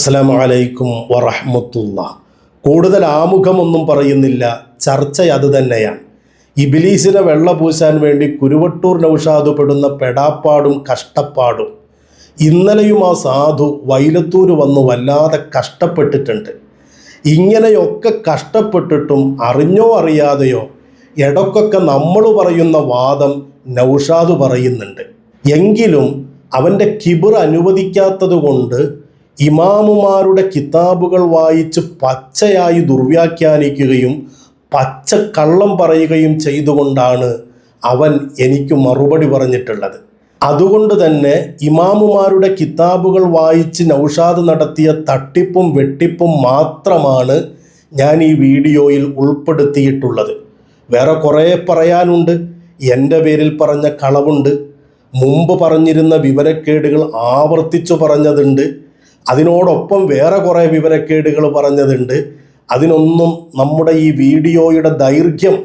അസ്സലാമു അലൈക്കും വറഹ്മത്തുള്ളാഹ്. കൂടുതൽ ആമുഖമൊന്നും പറയുന്നില്ല, ചർച്ച അത് തന്നെയാണ്. ഇബ്ലീസിനെ വെള്ള പൂശാൻ വേണ്ടി കുരുവട്ടൂർ നൗഷാദ് പെടുന്ന പെടാപ്പാടും കഷ്ടപ്പാടും. ഇന്നലെയും ആ സാധു വൈലത്തൂർ വന്ന് വല്ലാതെ കഷ്ടപ്പെട്ടിട്ടുണ്ട്. ഇങ്ങനെയൊക്കെ കഷ്ടപ്പെട്ടിട്ടും അറിഞ്ഞോ അറിയാതെയോ ഇടക്കൊക്കെ നമ്മൾ പറയുന്ന വാദം നൗഷാദ് പറയുന്നുണ്ട്. എങ്കിലും അവൻ്റെ കിബിർ അനുവദിക്കാത്തത് കൊണ്ട് ഇമാമുമാരുടെ കിതാബുകൾ വായിച്ച് പച്ചയായി ദുർവ്യാഖ്യാനിക്കുകയും പച്ചക്കള്ളം പറയുകയും ചെയ്തുകൊണ്ടാണ് അവൻ എനിക്ക് മറുപടി പറഞ്ഞിട്ടുള്ളത്. അതുകൊണ്ട് തന്നെ ഇമാമുമാരുടെ കിതാബുകൾ വായിച്ച് നൗഷാദ് നടത്തിയ തട്ടിപ്പും വെട്ടിപ്പും മാത്രമാണ് ഞാൻ ഈ വീഡിയോയിൽ ഉൾപ്പെടുത്തിയിട്ടുള്ളത്. വേറെ കുറേ പറയാനുണ്ട്. എൻ്റെ പേരിൽ പറഞ്ഞ കളവുണ്ട്, മുമ്പ് പറഞ്ഞിരുന്ന വിവരക്കേടുകൾ ആവർത്തിച്ചു പറഞ്ഞതുണ്ട്, അതിനോടൊപ്പം വേറെ കുറേ വിവരക്കേടുകൾ പറഞ്ഞതുണ്ട്. അതിനൊന്നും നമ്മുടെ ഈ വീഡിയോയുടെ ദൈർഘ്യം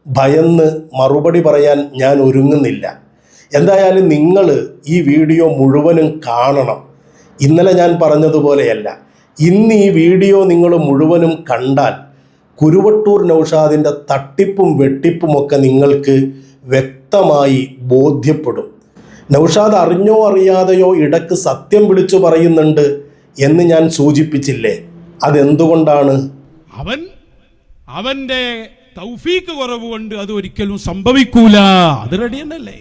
ഭയന്ന് മറുപടി പറയാൻ ഞാൻ ഒരുങ്ങുന്നില്ല. എന്തായാലും നിങ്ങൾ ഈ വീഡിയോ മുഴുവനും കാണണം. ഇന്നലെ ഞാൻ പറഞ്ഞതുപോലെയല്ല, ഇന്ന് ഈ വീഡിയോ നിങ്ങൾ മുഴുവനും കണ്ടാൽ കുരുവട്ടൂർ നൗഷാദിൻ്റെ തട്ടിപ്പും വെട്ടിപ്പുമൊക്കെ നിങ്ങൾക്ക് വ്യക്തമായി ബോധ്യപ്പെടും. നൗഷാദ് അറിഞ്ഞോ അറിയാതെയോ ഇടക്ക് സത്യം വിളിച്ചു പറയുന്നുണ്ട് എന്ന് ഞാൻ സൂചിപ്പിച്ചില്ലേ? അതെന്തുകൊണ്ടാണ്? അവന്റെ തൗഫീക്ക് കുറവ് കൊണ്ട് അത് ഒരിക്കലും സംഭവിക്കൂല. അത് റെഡി തന്നെയല്ലേ?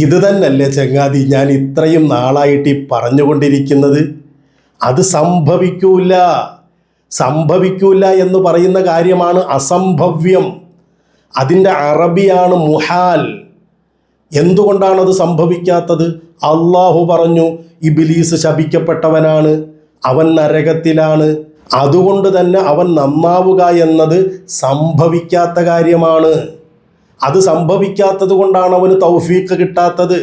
ഇത് തന്നെയല്ലേ ചങ്ങാതി ഞാൻ ഇത്രയും നാളായിട്ട് ഈ പറഞ്ഞുകൊണ്ടിരിക്കുന്നത്? അത് സംഭവിക്കൂല എന്ന് പറയുന്ന കാര്യമാണ് അസംഭവ്യം. അതിൻ്റെ അറബിയാണ് മുഹാൽ. എന്തുകൊണ്ടാണ് അത് സംഭവിക്കാത്തത്? അള്ളാഹു പറഞ്ഞു ഇബ്ലീസ് ശപിക്കപ്പെട്ടവനാണ്, അവൻ നരകത്തിലാണ്. അതുകൊണ്ട് തന്നെ അവൻ നന്നാവുക എന്നത് സംഭവിക്കാത്ത കാര്യമാണ്. അത് സംഭവിക്കാത്തത് കൊണ്ടാണ് അവന് തൗഫീഖ് കിട്ടാത്തത്.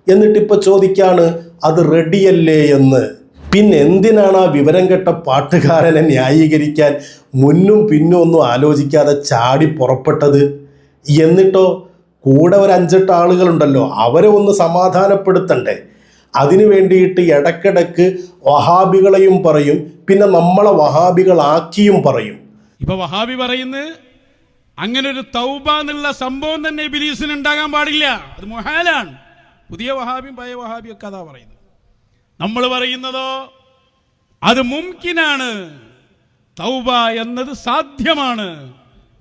എന്നിട്ടിപ്പോൾ ചോദിക്കാണ് അത് റെഡിയല്ലേ എന്ന്. പിന്നെ എന്തിനാണ് ആ വിവരം കെട്ട പാട്ടുകാരനെ ന്യായീകരിക്കാൻ മുന്നും പിന്നും ഒന്നും ആലോചിക്കാതെ ചാടി പുറപ്പെട്ടത്? എന്നിട്ടോ കൂടെ ഒരു 5-8 ആളുകളുണ്ടല്ലോ, അവരെ ഒന്ന് സമാധാനപ്പെടുത്തണ്ടേ? അതിനു വേണ്ടിയിട്ട് ഇടക്കിടക്ക് വഹാബികളെയും പറയും, പിന്നെ നമ്മളെ വഹാബികളാക്കിയും പറയും. ഇപ്പൊ വഹാബി പറയുന്നത് അങ്ങനെ ഒരു തൗബ എന്നുള്ള സംഭവം തന്നെ ഇബ്ലീസിന് ഉണ്ടാകാൻ പാടില്ല, അത് മുഹാലാണ്. പുതിയ വഹാബിയും പഴയ വഹാബിയും ഒക്കെ അതാ പറയുന്നത്. നമ്മൾ പറയുന്നതോ അത് മുംകിനാണ്, തൗബ എന്നത് സാധ്യമാണ്.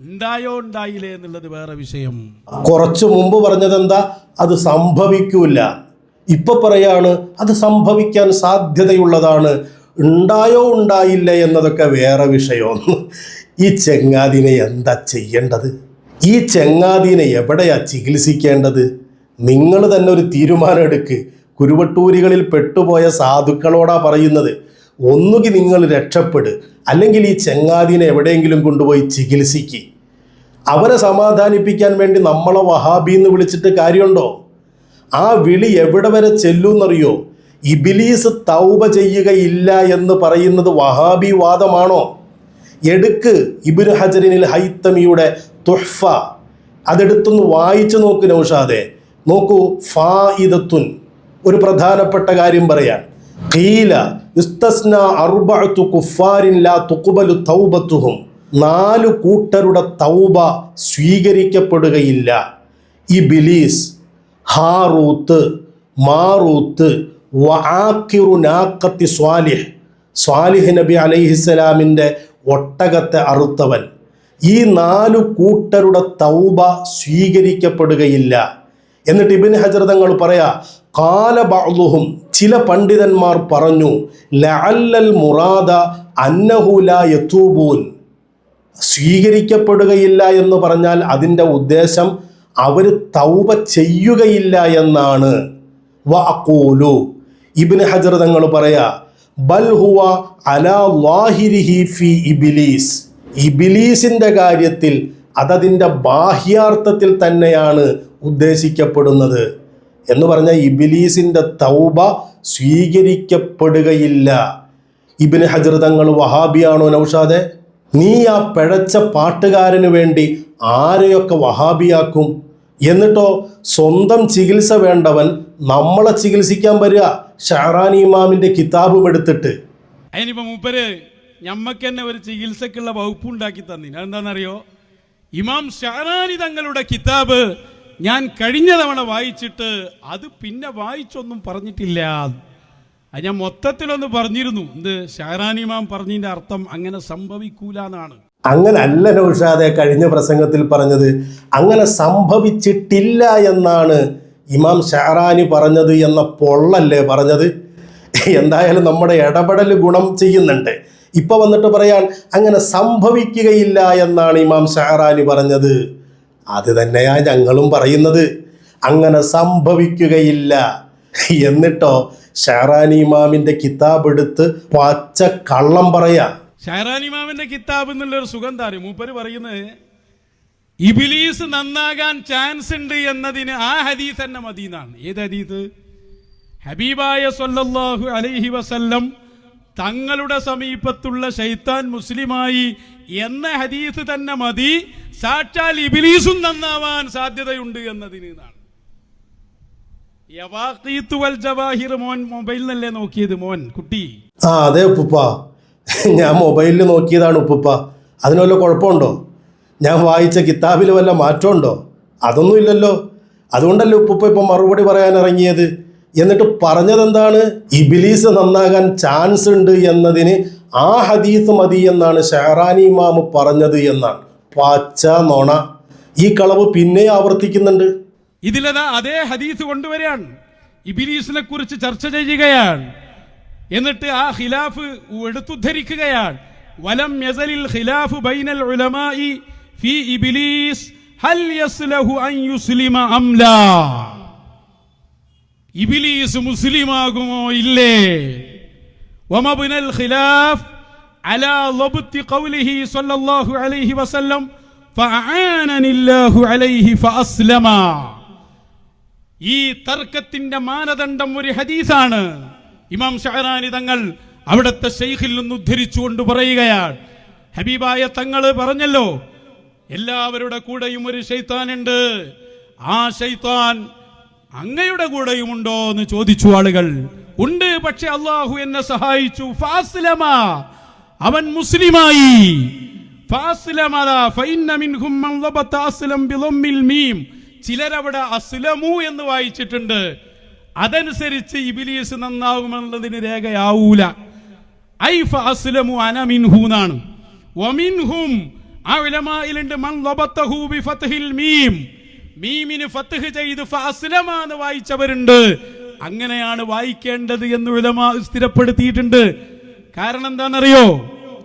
ഉണ്ടായോ ഉണ്ടായില്ലേ എന്നുള്ളത് വേറെ വിഷയം. കുറച്ചു മുമ്പ് പറഞ്ഞത് എന്താ? അത് സംഭവിക്കൂല. ഇപ്പൊ പറയാണ് അത് സംഭവിക്കാൻ സാധ്യതയുള്ളതാണ്. ഉണ്ടായോ ഉണ്ടായില്ല എന്നതൊക്കെ വേറെ വിഷയം. ഈ ചെങ്ങാതിനെ എന്താ ചെയ്യേണ്ടത്? ഈ ചെങ്ങാതിനെ എവിടെയാ ചികിത്സിക്കേണ്ടത്? നിങ്ങൾ തന്നെ ഒരു തീരുമാനം എടുക്ക്. കുരുവട്ടൂരികളിൽ പെട്ടുപോയ സാധുക്കളോടാ പറയുന്നത്, ഒന്നുകിൽ നിങ്ങൾ രക്ഷപ്പെട്, അല്ലെങ്കിൽ ഈ ചെങ്ങാതിനെ എവിടെയെങ്കിലും കൊണ്ടുപോയി ചികിത്സിക്ക്. അവരെ സമാധാനിപ്പിക്കാൻ വേണ്ടി നമ്മളെ വഹാബി എന്ന് വിളിച്ചിട്ട് കാര്യമുണ്ടോ? ആ വിളി എവിടെ വരെ ചെല്ലുമെന്നറിയോ? ഇബ്ലീസ് തൗബ ചെയ്യുകയില്ല എന്ന് പറയുന്നത് വഹാബി വാദമാണോ? എടുക്ക് ഇബ്നു ഹജറിനിൽ ഹൈത്തമിയുടെ തുഹ്ഫ, അതെടുത്തൊന്ന് വായിച്ചു നോക്ക് നൗഷാദെ. നോക്കൂ, ഫായിദത്തുൻ, ഒരു പ്രധാനപ്പെട്ട കാര്യം പറയാൻ. ഖീല യുസ്തസ്നാ അർബഅതു കുഫാരിൻ ലാ തുഖ്ബലു തൗബത്തുഹും, 4 കൂട്ടരുടെ തൗബ സ്വീകരിക്കപ്പെടുകയില്ല. ഇബ്ലീസ്, ഹാറൂത്ത്, മാറൂത്ത്, വആഖിറു നാഖത്തി സ്വാലിഹ്, സ്വാലിഹ് നബി അലൈഹിസ്സലാമിൻ്റെ ഒട്ടകത്തെ അറുത്തവൻ. ഈ 4 കൂട്ടരുടെ തൗബ സ്വീകരിക്കപ്പെടുകയില്ല. എന്നിട്ട് ഇബ്നു ഹജർ തങ്ങൾ പറയാ, ഖാല ബഅ്ദുഹും, ചില പണ്ഡിതന്മാർ പറഞ്ഞു, ലഅല്ലൽ മുറാദ അന്നഹു ലാ യതൂബൂൻ, സ്വീകരിക്കപ്പെടുകയില്ല എന്ന് പറഞ്ഞാൽ അതിൻ്റെ ഉദ്ദേശം അവർ തൗബ ചെയ്യുകയില്ല എന്നാണ്. വഅഖൂലു, ഇബ്നു ഹജർ തങ്ങൾ പറയാ, ബൽ ഹുവ അലാ ളാഹിരിഹി ഫി ഇബ്ലീസ്, ഇബ്ലീസിൻ്റെ കാര്യത്തിൽ അതതിൻ്റെ ബാഹ്യാർത്ഥത്തിൽ തന്നെയാണ് ഉദ്ദേശിക്കപ്പെടുന്നത് എന്ന് പറഞ്ഞാൽ ഇബ്ലീസിൻ്റെ തൗബ സ്വീകരിക്കപ്പെടുകയില്ല. ഇബ്നു ഹജർ തങ്ങൾ വഹാബിയാണോ നൗഷാദെ? നീ ആ പിഴച്ച പാട്ടുകാരന് വേണ്ടി ആരെയൊക്കെ വഹാബിയാക്കും? എന്നിട്ടോ സ്വന്തം ചികിത്സ വേണ്ടവൻ നമ്മളെ ചികിത്സിക്കാൻ വരിക ഷഹറാനി ഇമാമിൻ്റെ കിതാബും എടുത്തിട്ട്. അതിനിപ്പോൾ മൂപ്പര് ഞമ്മക്ക് തന്നെ ഒരു ചികിത്സക്കുള്ള വകുപ്പ് ഉണ്ടാക്കി തന്നിന്. അതെന്താണെന്നറിയോ? ഇമാം ഷഅറാനി തങ്ങളുടെ കിതാബ് ഞാൻ കഴിഞ്ഞ തവണ വായിച്ചിട്ട് അത് പിന്നെ വായിച്ചൊന്നും പറഞ്ഞിട്ടില്ല. അത് ഞാൻ മൊത്തത്തിലൊന്ന് പറഞ്ഞിരുന്നു. എന്ത് ഷഅറാനി ഇമാം പറഞ്ഞതിൻ്റെ അർത്ഥം അങ്ങനെ സംഭവിക്കൂല എന്നാണ്. അങ്ങനെ അല്ല നൗഷാദെ കഴിഞ്ഞ പ്രസംഗത്തിൽ പറഞ്ഞത്. അങ്ങനെ സംഭവിച്ചിട്ടില്ല എന്നാണ് ഇമാം ഷഅറാനി പറഞ്ഞത് എന്ന പൊള്ളല്ലേ പറഞ്ഞത്. എന്തായാലും നമ്മുടെ ഇടപെടൽ ഗുണം ചെയ്യുന്നുണ്ട്. ഇപ്പൊ വന്നിട്ട് പറയാൻ അങ്ങനെ സംഭവിക്കുകയില്ല എന്നാണ് ഇമാം ഷഅറാനി പറഞ്ഞത്. അത് തന്നെയാ ഞങ്ങളും പറയുന്നത്, അങ്ങനെ സംഭവിക്കുകയില്ല. എന്നിട്ടോ ഷഅറാനി ഇമാമിന്റെ കിതാബ് എടുത്ത് പച്ച കള്ളം പറയാ. ഷഅറാനി ഇമാമിന്റെ കിതാബ് എന്നുള്ളൊരു സുഖം താരം മൂപ്പര് പറയുന്നത് ഇബ്ലീസ് നന്നാകാൻ ചാൻസ് ഉണ്ട് എന്നതിന് ആ ഹദീസ് തന്നെ മതി എന്നാണ്. ഏത് ഹദീസ്? ഹബീബായ സ്വല്ലല്ലാഹു അലൈഹി വസല്ലം തങ്ങളുടെ സമീപത്തുള്ള ശൈത്താൻ മുസ്ലിമായി എന്ന ഹദീസ് തന്നെ മതി സാക്ഷാൽ ഇബ്ലീസും നന്നാവാൻ സാധ്യതയുണ്ട് എന്നതിന് എന്നാണ്. യവാഖീത്ത് വൽ ജവാഹിർ മോൻ മൊബൈലിൽ നിന്നല്ലേ നോക്കിയത് മോൻ കുട്ടി? ആ അതെ ഉപ്പുപ്പ, ഞാൻ മൊബൈലിൽ നോക്കിയതാണ് ഉപ്പുപ്പ. അതിന് വല്ല കുഴപ്പമുണ്ടോ? ഞാൻ വായിച്ച കിതാബിൽ വല്ല മാറ്റമുണ്ടോ? അതൊന്നും ഇല്ലല്ലോ. അതുകൊണ്ടല്ലേ ഉപ്പുപ്പ ഇപ്പം മറുപടി പറയാൻ ഇറങ്ങിയത്. എന്നിട്ട് പറഞ്ഞതെന്താണ്? ഇബ്ലീസ് നന്നാകാൻ ചാൻസ് ഉണ്ട് എന്നതിന് ആ ഹദീസ് മതി എന്നാണ് ഷഅറാനി ഇമാം പറഞ്ഞത് എന്നാണ്. പച്ച നോണ. ഈ കളവ് പിന്നെ ആവർത്തിക്കുന്നുണ്ട്. ഇതിലതാ അതേ ഹദീസ് കൊണ്ടുവരികയാണ്, ഇബ്ലീസിനെ കുറിച്ച് ചർച്ച ചെയ്യുകയാണ്. എന്നിട്ട് ആ ഖിലാഫ് എടുത്തുദ്ധരിക്കുകയാണ്. വലം യസലിൽ ഖിലാഫു ബൈനൽ ഉലമാഇ ഫീ ഇബ്ലീസ് ഹൽ യസ്ലഹു അൻ യുസ്ലിമ അം ലാ. ഇബ്ലീസ് മുസ്ലിമാകുമോ ഇല്ലേ? വമബ്നൽ ഖിലാഫ് അലാ ളബ്തി ഖൗലിഹി സ്വല്ലല്ലാഹു അലൈഹി വസല്ലം ഫഅആനനില്ലാഹു അലൈഹി ഫഅസ്ലമ. ഈ തർക്കത്തിന്റെ മാനദണ്ഡം ഒരു ഹദീസാണ്. ഇമാം ഷഅറാനി തങ്ങൾ അവിടുത്തെ ശൈഖിൽ നിന്ന് ഉദ്ധരിച്ചുകൊണ്ട് പറയുകയാണ്, ഹബീബായ തങ്ങൾ പറഞ്ഞല്ലോ എല്ലാവരുടെ കൂടെയും ഒരു ശൈത്താനുണ്ട്. ആ ശൈത്താൻ അങ്ങയുടെ കൂടെയുമുണ്ടോ എന്ന് ചോദിച്ചു ആളുകൾ. ഉണ്ട്, പക്ഷെ അള്ളാഹു എന്നെ സഹായിച്ചു. ഫഅസ്ലമ, അവൻ മുസ്ലിമായി. ചിലരവിടെ അസ്ലമു എന്ന് വായിച്ചിട്ടുണ്ട്. അതനുസരിച്ച് ഇബ്ലീസ് നന്നാവുമെന്നതിന് രേഖയാവൂല. ഐ ഫഅസ്ലമു അന മിൻഹു എന്നാണ്. വമിൻഹും ആ ഉലമായിലുണ്ട് മൻ ലബതഹു ബിഫത്ഹിൽ മീം, മീമിന് ഫത്ഹ് ചെയ്ത് ഫഅസ്ലമ എന്ന് വായിച്ചവരുണ്ട്. അങ്ങനെയാണ് വായിക്കേണ്ടത് എന്ന് ഉലമാ സ്ഥിരപ്പെടുത്തിയിട്ടുണ്ട്. കാരണം എന്താണെന്നറിയോ?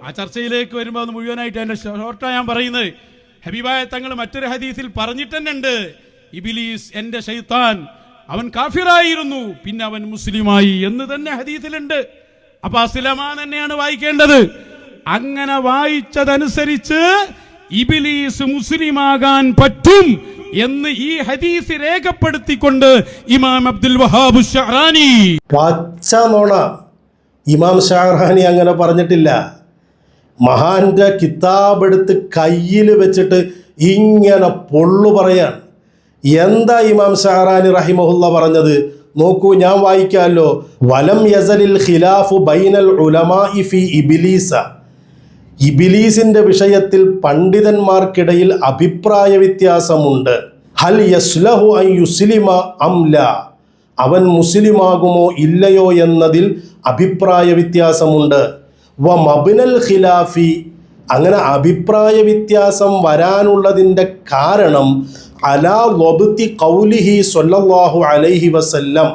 ആ ചർച്ചയിലേക്ക് വരുമ്പോൾ അത് മുഴുവനായിട്ട് എൻ്റെ ഷോർട്ടാണ് ഞാൻ പറയുന്നത്. ഹബീബായ തങ്ങൾ മറ്റൊരു ഹദീസിൽ പറഞ്ഞിട്ട് തന്നെ ഉണ്ട്, ഇബ്ലീസ് എൻ്റെ ശൈത്താൻ, അവൻ കാഫിറായിരുന്നു, പിന്നെ അവൻ മുസ്ലിമായി എന്ന് തന്നെ ഹദീസിലുണ്ട്. അപ്പൊ അസ്ലമ തന്നെയാണ് വായിക്കേണ്ടത്. അങ്ങനെ വായിച്ചതനുസരിച്ച് ഇബ്ലീസ് മുസ്ലിമാകാൻ പറ്റും എന്ന് ഈ ഹദീസ് രേഖപ്പെടുത്തിക്കൊണ്ട് ഇമാം അബ്ദുൽ വഹാബ് ഷഅറാനി. പച്ച നോണ. ഇമാം ഷഅറാനി അങ്ങനെ പറഞ്ഞിട്ടില്ല. മഹാന്റെ കിതാബ് എടുത്ത് കയ്യിൽ വെച്ചിട്ട് ഇങ്ങനെ പൊള്ളു പറയാൻ. എന്താ ഇമാം ഷഅറാനി റഹിമഹുല്ല പറഞ്ഞത്? നോക്കൂ, ഞാൻ വായിക്കാമല്ലോ. വലം യസലിൽ ഖിലാഫു ബൈനൽ ഉലമാഇ ഫീ ഇബ്ലീസ. ഇബ്ലീസിന്റെ വിഷയത്തിൽ പണ്ഡിതന്മാർക്കിടയിൽ അഭിപ്രായ വ്യത്യാസമുണ്ട്. ഹൽ യസ്ലഹു അൻ യുസ്ലിമ അം ലാ, അവൻ മുസ്ലിമാകുമോ ഇല്ലയോ എന്നതിൽ അഭിപ്രായ വ്യത്യാസമുണ്ട്. വ മബ്നൽ ഖിലാഫി, അങ്ങനെ അഭിപ്രായ വ്യത്യാസം വരാനുള്ളതിൻ്റെ കാരണം അലാ വബ്തി ഖൗലിഹി സ്വല്ലല്ലാഹു അലൈഹി വസല്ലം,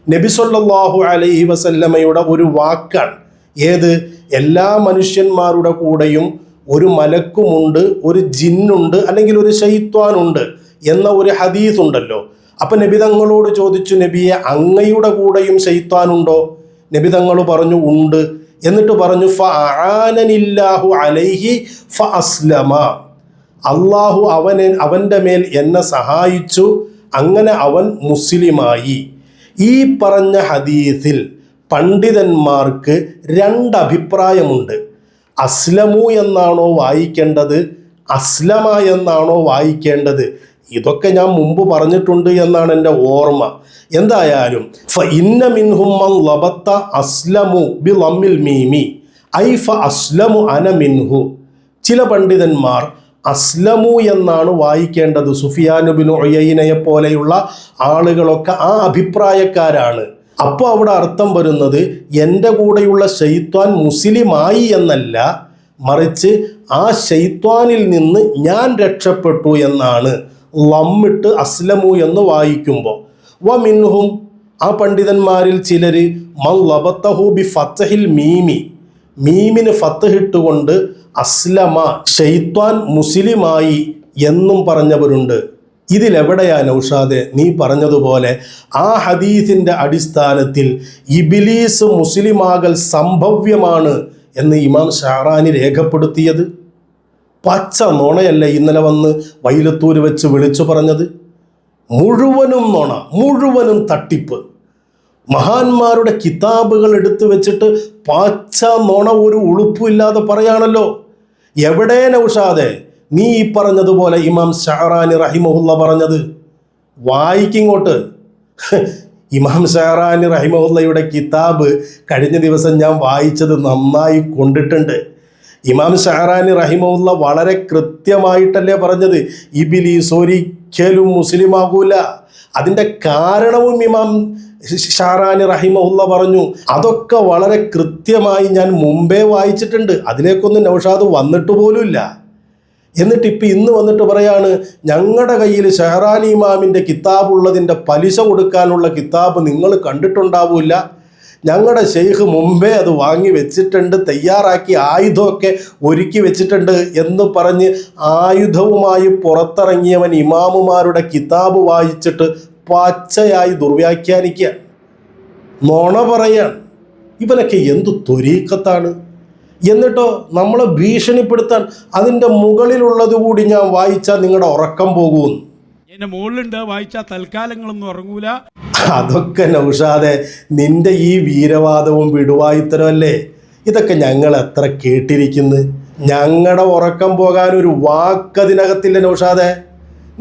നബി സ്വല്ലല്ലാഹു അലൈഹി വസല്ലമയുടെ ഒരു വാക്കാണ്. ഏത്? എല്ലാ മനുഷ്യന്മാരുടെ കൂടെയും ഒരു മലക്കുമുണ്ട്, ഒരു ജിന്നുണ്ട്, അല്ലെങ്കിൽ ഒരു ശൈത്വാനുണ്ട് എന്ന ഒരു ഹദീസ് ഉണ്ടല്ലോ. അപ്പൊ നബി തങ്ങളോട് ചോദിച്ചു, നബിയെ അങ്ങയുടെ കൂടെയും ശൈത്വാനുണ്ടോ? നബി തങ്ങൾ പറഞ്ഞു ഉണ്ട്. എന്നിട്ട് പറഞ്ഞു ഫഅആനനില്ലാഹു അലൈഹി ഫഅസ്ലമ, അള്ളാഹു അവൻ്റെ മേൽ എന്നെ സഹായിച്ചു, അങ്ങനെ അവൻ മുസ്ലിമായി. ഈ പറഞ്ഞ ഹദീസിൽ പണ്ഡിതന്മാർക്ക് രണ്ടഭിപ്രായമുണ്ട്. അസ്ലമു എന്നാണോ വായിക്കേണ്ടത്, അസ്ലമ എന്നാണോ വായിക്കേണ്ടത് ഇതൊക്കെ ഞാൻ മുമ്പ് പറഞ്ഞിട്ടുണ്ട് എന്നാണ് എൻ്റെ ഓർമ്മ. എന്തായാലും ഫഇന്ന മിൻഹും മൻ ലബത്ത അസ്ലമു ബിളമ്മിൽ മീമി ഐ ഫഅസ്ലമു അന മിൻഹു. ചില പണ്ഡിതന്മാർ അസ്ലമു എന്നാണ് വായിക്കേണ്ടത്. സുഫിയാൻ ഇബ്നു ഉയൈനയെ പോലെയുള്ള ആളുകളൊക്കെ ആ അഭിപ്രായക്കാരാണ്. അപ്പോൾ അവിടെ അർത്ഥം വരുന്നത് എൻ്റെ കൂടെയുള്ള ശൈത്വാൻ മുസ്ലിമായി എന്നല്ല, മറിച്ച് ആ ശൈത്വാനിൽ നിന്ന് ഞാൻ രക്ഷപ്പെട്ടു എന്നാണ് ലമ്മിട്ട് അസ്ലമു എന്ന് വായിക്കുമ്പോൾ. വ മിൻഹും, ആ പണ്ഡിതന്മാരിൽ ചിലർ മൻ ലബത്തഹു ബി ഫത്ഹിൽ മീമി, മീമിന് ഫത്ഹിട്ടുകൊണ്ട് അസ്ലമ, ശൈത്വാൻ മുസ്ലിമായി എന്നും പറഞ്ഞവരുണ്ട്. ഇതിലെവിടെയാ നൗഷാദെ നീ പറഞ്ഞതുപോലെ ആ ഹദീസിൻ്റെ അടിസ്ഥാനത്തിൽ ഇബ്ലീസ് മുസ്ലിമാകൽ സംഭവ്യമാണ് എന്ന് ഇമാം ഷഅറാനി രേഖപ്പെടുത്തിയത്? പച്ച നുണയല്ലേ ഇന്നലെ വന്ന് വൈലത്തൂർ വെച്ച് വിളിച്ചു പറഞ്ഞത്? മുഴുവനും നുണ, മുഴുവനും തട്ടിപ്പ്. മഹാന്മാരുടെ കിതാബുകൾ എടുത്തു വെച്ചിട്ട് പച്ച നുണ ഒരു ഉളുപ്പില്ലാതെ പറയാണല്ലോ. എവിടെ നൗഷാദെ നീ ഈ പറഞ്ഞതുപോലെ ഇമാം ഷഅറാനി റഹിമഹുല്ല പറഞ്ഞത്? വായിക്കിങ്ങോട്ട്. ഇമാം ഷഅറാനി റഹിമഹുല്ലയുടെ കിതാബ് കഴിഞ്ഞ ദിവസം ഞാൻ വായിച്ചത് നന്നായി കൊണ്ടിട്ടുണ്ട്. ഇമാം ഷഅറാനി റഹിമഹുല്ല വളരെ കൃത്യമായിട്ടല്ലേ പറഞ്ഞത്, ഇബ്ലീസ് ഒരിക്കലും മുസ്ലിമാകൂല. അതിൻ്റെ കാരണവും ഇമാം ഷഅറാനി റഹിമഹുല്ല പറഞ്ഞു. അതൊക്കെ വളരെ കൃത്യമായി ഞാൻ മുമ്പേ വായിച്ചിട്ടുണ്ട്. അതിലേക്കൊന്നും നൗഷാദ് വന്നിട്ട് പോലുമില്ല. എന്നിട്ട് ഇപ്പം ഇന്ന് വന്നിട്ട് പറയാണ് ഞങ്ങളുടെ കയ്യിൽ ഷഅറാനി ഇമാമിൻ്റെ കിതാബുള്ളതിൻ്റെ പലിശ കൊടുക്കാനുള്ള കിതാബ് നിങ്ങൾ കണ്ടിട്ടുണ്ടാവില്ല, ഞങ്ങളുടെ ഷെയ്ഖ് മുമ്പേ അത് വാങ്ങി വെച്ചിട്ടുണ്ട്, തയ്യാറാക്കി ആയുധമൊക്കെ ഒരുക്കി വെച്ചിട്ടുണ്ട് എന്ന് പറഞ്ഞ് ആയുധവുമായി പുറത്തിറങ്ങിയവൻ ഇമാമുമാരുടെ കിതാബ് വായിച്ചിട്ട് പച്ചയായി ദുർവ്യാഖ്യാനിക്കുക, നുണ പറയാൻ. ഇവനൊക്കെ എന്തു ത്വരീക്കത്താണ്! എന്നിട്ടോ നമ്മളെ ഭീഷണിപ്പെടുത്താൻ അതിൻ്റെ മുകളിലുള്ളത് കൂടി ഞാൻ വായിച്ചാൽ നിങ്ങളുടെ ഉറക്കം പോകുമെന്ന്. എൻ്റെ മുകളിലുണ്ട്, വായിച്ചാൽ തൽക്കാലങ്ങളൊന്നും ഉറങ്ങൂല. അതൊക്കെ നൗഷാദെ നിന്റെ ഈ വീരവാദവും വിടുവായുത്തരമല്ലേ? ഇതൊക്കെ ഞങ്ങൾ എത്ര കേട്ടിരിക്കുന്നു. ഞങ്ങളുടെ ഉറക്കം പോകാൻ ഒരു വാക്കതിനകത്തില്ല നൗഷാദെ.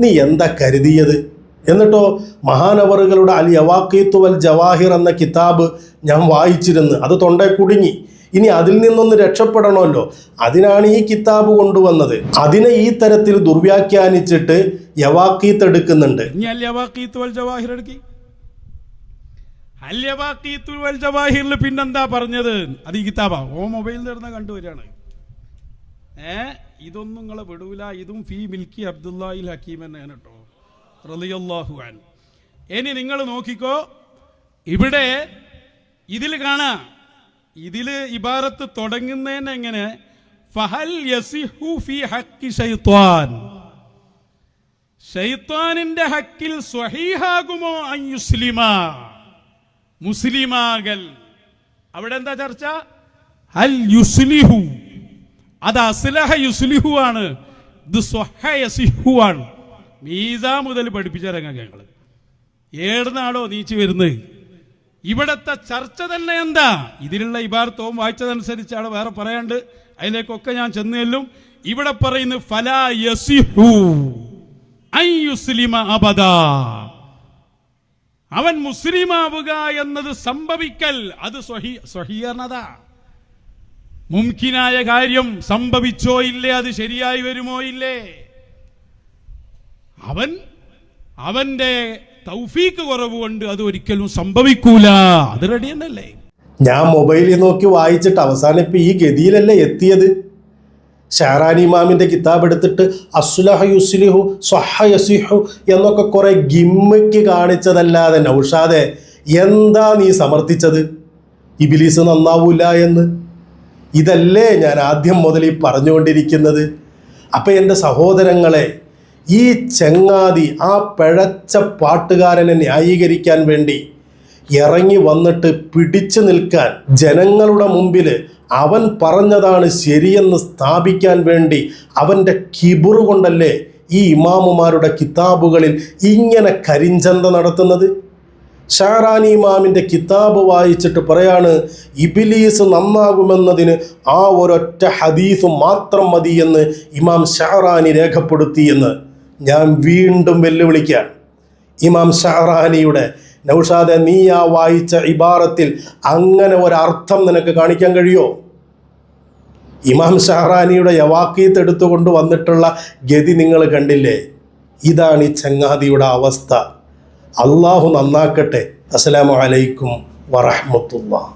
നീ എന്താ കരുതിയത്? എന്നിട്ടോ മഹാനവറുകളുടെ അൽ യവാഖീത്തു വൽ ജവാഹിർ എന്ന കിതാബ് ഞാൻ വായിച്ചിരുന്നു. അത് തൊണ്ടേ കുടുങ്ങി. ഇനി അതിൽ നിന്നൊന്ന് രക്ഷപ്പെടണമല്ലോ, അതിനാണ് ഈ കിതാബ് കൊണ്ടുവന്നത്. അതിനെ ഈ തരത്തിൽ ദുർവ്യാഖ്യാനിച്ചിട്ട് യവാഖീത്ത് എടുക്കുന്നുണ്ട്. ഇനി അൽ യവാഖീത്തു വൽ ജവാഹിർ എടുക്കി. അൽ യവാഖീത്തു വൽ ജവാഹിറിൽ പിന്നെന്താ പറഞ്ഞത്? അത് ഈ കിതാബാ, മൊബൈലിൽ നിന്ന് കണ്ടുവരികയാണ്. ഇതൊന്നും നിങ്ങളെ വിടൂല. ഇതും ഫീ മിൽക്കി അബ്ദുല്ലാഹിൽ ഹക്കീം എന്നാണ് കേട്ടോ, റളിയല്ലാഹു അൻഹു. ഇനി നിങ്ങൾ നോക്കിക്കോ, ഇവിടെ ഇതിൽ കാണാം, ഇതിൽ ഇബാറത്ത് തുടങ്ങുന്നതിന് എങ്ങനെ? ഫഹൽ യസിഹു ഫി ഹഖി ശൈത്വാൻ, ശൈത്വാനിന്റെ ഹക്കിൽ സ്വഹീഹാകുമോ അൻ യുസ്ലിമ, മുസ്ലിമാകൽ. അവിടെ എന്താ ചർച്ച? അൽ യുസ്ലിഹു, അത് അസ്ലഹ യുസ്ലിഹു ആണ്, ഇത് സ്വഹ യസിഹു ആണ്. മീസാ മുതൽ പഠിപ്പിച്ചിറങ്ങാം ഞങ്ങൾ. ഏടുന്നാടോ നീച്ചു വരുന്നത്? ഇവിടത്തെ ചർച്ച തന്നെ എന്താ? ഇതിലുള്ള ഇബാർത്തവും വായിച്ചതനുസരിച്ചാണ്, വേറെ പറയാണ്ട്, അതിലേക്കൊക്കെ ഞാൻ ചെന്ന് ചെല്ലും. ഇവിടെ പറയുന്നു ഫലാ യസിഹു അൻ യുസ്ലിമ അബദാ, അവൻ മുസ്ലിമാവുക എന്നത് സംഭവിക്കൽ, അത് സ്വഹീയർണതാ, മുംകിനായ കാര്യം സംഭവിച്ചോ ഇല്ലേ, അത് ശരിയായി വരുമോ ഇല്ലേ, അവന്റെ തൗഫീക്ക് കുറവ് കൊണ്ട് അത് ഒരിക്കലും സംഭവിക്കൂല. അത് റെഡി എന്നല്ലേ? ഞാൻ മൊബൈലിൽ നോക്കി വായിച്ചിട്ട് അവസാനം ഇപ്പം ഈ ഗതിയിലല്ലേ എത്തിയത്. ഷഅറാനി ഇമാമിൻ്റെ കിതാബ് എടുത്തിട്ട് അസ്ലഹ യുസ്ലിഹു സ്വഹ യസിഹു എന്നൊക്കെ കുറെ ഗിമ്മയ്ക്ക് കാണിച്ചതല്ലാതെ നൗഷാദെ എന്താ നീ സമർത്ഥിച്ചത്? ഇബ്ലീസ് നന്നാവൂല എന്ന്. ഇതല്ലേ ഞാൻ ആദ്യം മുതൽ ഈ പറഞ്ഞുകൊണ്ടിരിക്കുന്നത്. അപ്പം എൻ്റെ സഹോദരങ്ങളെ, ഈ ചങ്ങാതി ആ പിഴച്ച പാട്ടുകാരനെ ന്യായീകരിക്കാൻ വേണ്ടി ഇറങ്ങി വന്നിട്ട് പിടിച്ചു നിൽക്കാൻ, ജനങ്ങളുടെ മുമ്പിൽ അവൻ പറഞ്ഞതാണ് ശരിയെന്ന് സ്ഥാപിക്കാൻ വേണ്ടി അവൻ്റെ കിബുറ് കൊണ്ടല്ലേ ഈ ഇമാമുമാരുടെ കിതാബുകളിൽ ഇങ്ങനെ കരിഞ്ചന്ത നടത്തുന്നത്. ഷഅറാനി ഇമാമിൻ്റെ കിതാബ് വായിച്ചിട്ട് പറയാണ് ഇബ്ലീസ് നന്നാകുമെന്നതിന് ആ ഒരൊറ്റ ഹദീസ് മാത്രം മതി എന്ന് ഇമാം ഷഅറാനി രേഖപ്പെടുത്തി എന്ന്. ഞാൻ വീണ്ടും വെല്ലുവിളിക്കുകയാണ്. ഇമാം ഷഅറാനിയുടെ നൗഷാദെ, നീ ആ വായിച്ച ഇബാറത്തിൽ അങ്ങനെ ഒരർത്ഥം നിനക്ക് കാണിക്കാൻ കഴിയുമോ? ഇമാം ഷഅറാനിയുടെ യവാഖീത്ത് എടുത്തുകൊണ്ട് വന്നിട്ടുള്ള ഗതി നിങ്ങൾ കണ്ടില്ലേ? ഇതാണ് ഈ ചങ്ങാതിയുടെ അവസ്ഥ. അള്ളാഹു നന്നാക്കട്ടെ. അസ്സലാമു അലൈക്കും വറഹ്മത്തുള്ളാഹി.